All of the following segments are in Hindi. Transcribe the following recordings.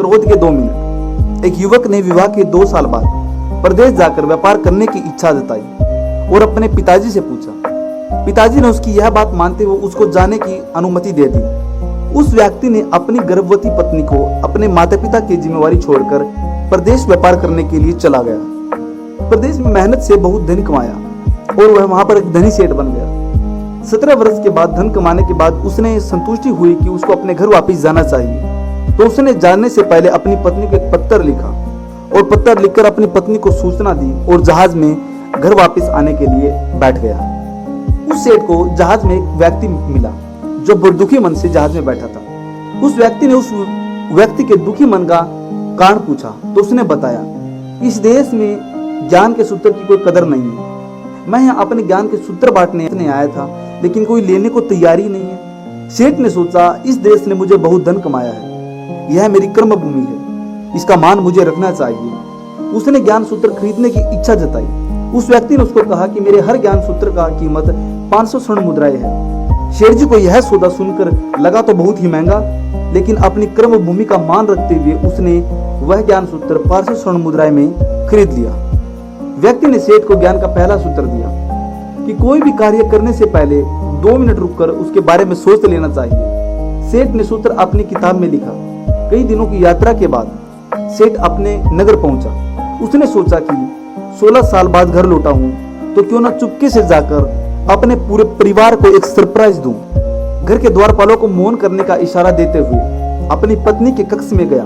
क्रोध के 2 मिनट। एक युवक ने विवाह के 2 साल बाद प्रदेश जाकर व्यापार करने की इच्छा जताई और अपने पिताजी से पूछा। पिताजी ने उसकी यह बात मानते हुए उसको जाने की अनुमति दे दी। उस व्यक्ति ने अपनी गर्भवती पत्नी को अपने माता पिता की जिम्मेवारी छोड़कर प्रदेश व्यापार करने के लिए चला गया। प्रदेश में मेहनत से बहुत धन कमाया और वह वहां पर एक धनी सेठ बन गया। 17 वर्ष के बाद धन कमाने के बाद उसने संतुष्टि हुई कि उसको अपने घर वापस जाना चाहिए, तो उसने जाने से पहले अपनी पत्नी को एक पत्र लिखा और पत्र लिखकर अपनी पत्नी को सूचना दी और जहाज में घर वापस आने के लिए बैठ गया। उस सेठ को जहाज में एक व्यक्ति मिला जो बहुत दुखी मन से जहाज में बैठा था। उस व्यक्ति ने उस व्यक्ति के दुखी मन का कारण पूछा तो उसने बताया, इस देश में ज्ञान के सूत्र की कोई कदर नहीं है। मैं यहाँ अपने ज्ञान के सूत्र बांटने आया था, लेकिन कोई लेने को तैयार ही नहीं है। सेठ ने सोचा, इस देश ने मुझे बहुत धन कमाया है, यह मेरी कर्म भूमि है, इसका मान मुझे रखना चाहिए। उसने ज्ञान सूत्र खरीदने की इच्छा जताई। उस व्यक्ति ने उसको कहा कि मेरे हर ज्ञान सूत्र का कीमत 500 स्वर्ण मुद्राएं है। शेठ जी को यह सौदा सुनकर लगा तो बहुत ही महंगा, लेकिन अपनी कर्म भूमि का मान रखते हुए उसने वह ज्ञान सूत्र 500 स्वर्ण मुद्राएं में खरीद लिया। व्यक्ति ने सेठ को ज्ञान का पहला सूत्र दिया कि कोई भी कार्य करने से पहले 2 मिनट रुककर उसके बारे में सोच लेना चाहिए। सेठ ने सूत्र अपनी किताब में लिखा। कई दिनों की यात्रा के बाद सेठ अपने नगर पहुंचा। उसने सोचा कि 16 साल बाद घर लौटा हूं तो क्यों ना चुपके से जाकर अपने पूरे परिवार को एक सरप्राइज दूं। घर के द्वारपालों को मौन करने का इशारा देते हुए अपनी पत्नी के कक्ष में गया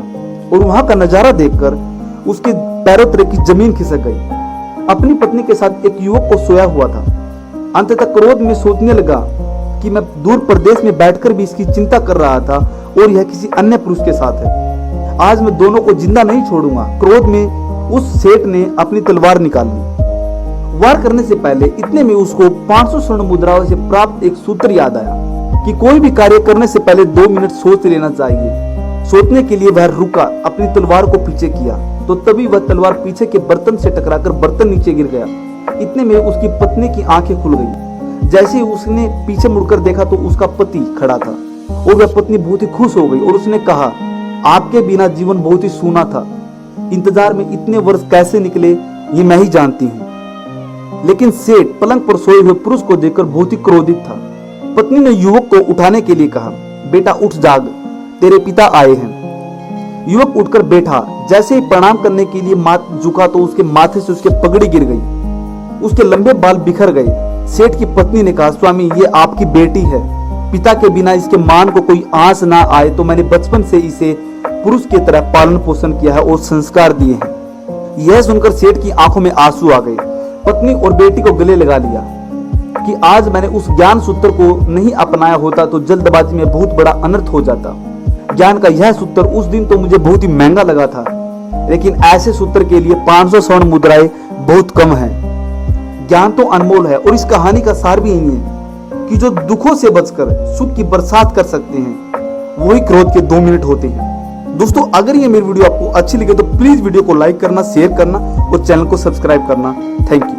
और वहां का नजारा देखकर उसके पैरों तले की जमीन खिसक गई। अपनी पत्नी के साथ एक युवक को सोया हुआ था। अंततः क्रोध में सोचने लगा कि मैं दूर प्रदेश में बैठकर भी इसकी चिंता कर रहा था और यह किसी अन्य पुरुष के साथ है। आज मैं दोनों को जिंदा नहीं छोड़ूंगा। क्रोध में उस सेठ ने अपनी तलवार निकाल ली। वार करने से पहले इतने में उसको 500 स्वर्ण मुद्राओं से प्राप्त एक सूत्र याद आया कि कोई भी कार्य करने से पहले 2 मिनट सोच लेना चाहिए। सोचने के लिए वह रुका, अपनी तलवार को पीछे किया तो तभी वह तलवार पीछे के बर्तन से टकराकर बर्तन नीचे गिर गया। इतने में उसकी पत्नी की आंखें खुल गई। जैसे ही उसने पीछे मुड़कर देखा तो उसका पति खड़ा था और वह पत्नी बहुत ही खुश हो गई और उसने कहा, आपके बिना जीवन बहुत ही सूना था। इंतजार में इतने वर्ष कैसे निकले ये मैं ही जानती हूँ। लेकिन सेठ पलंग पर सोए हुए पुरुष को देखकर बहुत ही क्रोधित था। पत्नी ने युवक को उठाने के लिए कहा, बेटा उठ जाग, तेरे पिता आए हैं। युवक उठकर बैठा। जैसे ही प्रणाम करने के लिए माथ झुका तो उसके माथे से उसके पगड़ी गिर गई। उसके लंबे बाल बिखर गए। सेठ की पत्नी ने कहा, स्वामी ये आपकी बेटी है, पिता के बिना इसके मान को कोई आंच ना आए तो मैंने बचपन से इसे पुरुष की तरह पालन पोषण किया है और संस्कार दिए हैं। यह सुनकर सेठ की आंखों में आंसू आ गए। पत्नी और बेटी को गले लगा लिया कि आज मैंने उस ज्ञान सूत्र को नहीं अपनाया होता तो जल्दबाजी में बहुत बड़ा अनर्थ हो जाता। ज्ञान का यह सूत्र उस दिन तो मुझे बहुत ही महंगा लगा था, लेकिन ऐसे सूत्र के लिए 500 स्वर्ण मुद्राएं बहुत कम है। ज्ञान तो अनमोल है और इस कहानी का सार भी यही है कि जो दुखों से बचकर सुख की बरसात कर सकते हैं वही क्रोध के 2 मिनट होते हैं। दोस्तों अगर ये मेरी वीडियो आपको अच्छी लगे तो प्लीज वीडियो को लाइक करना, शेयर करना और चैनल को सब्सक्राइब करना। Thank you.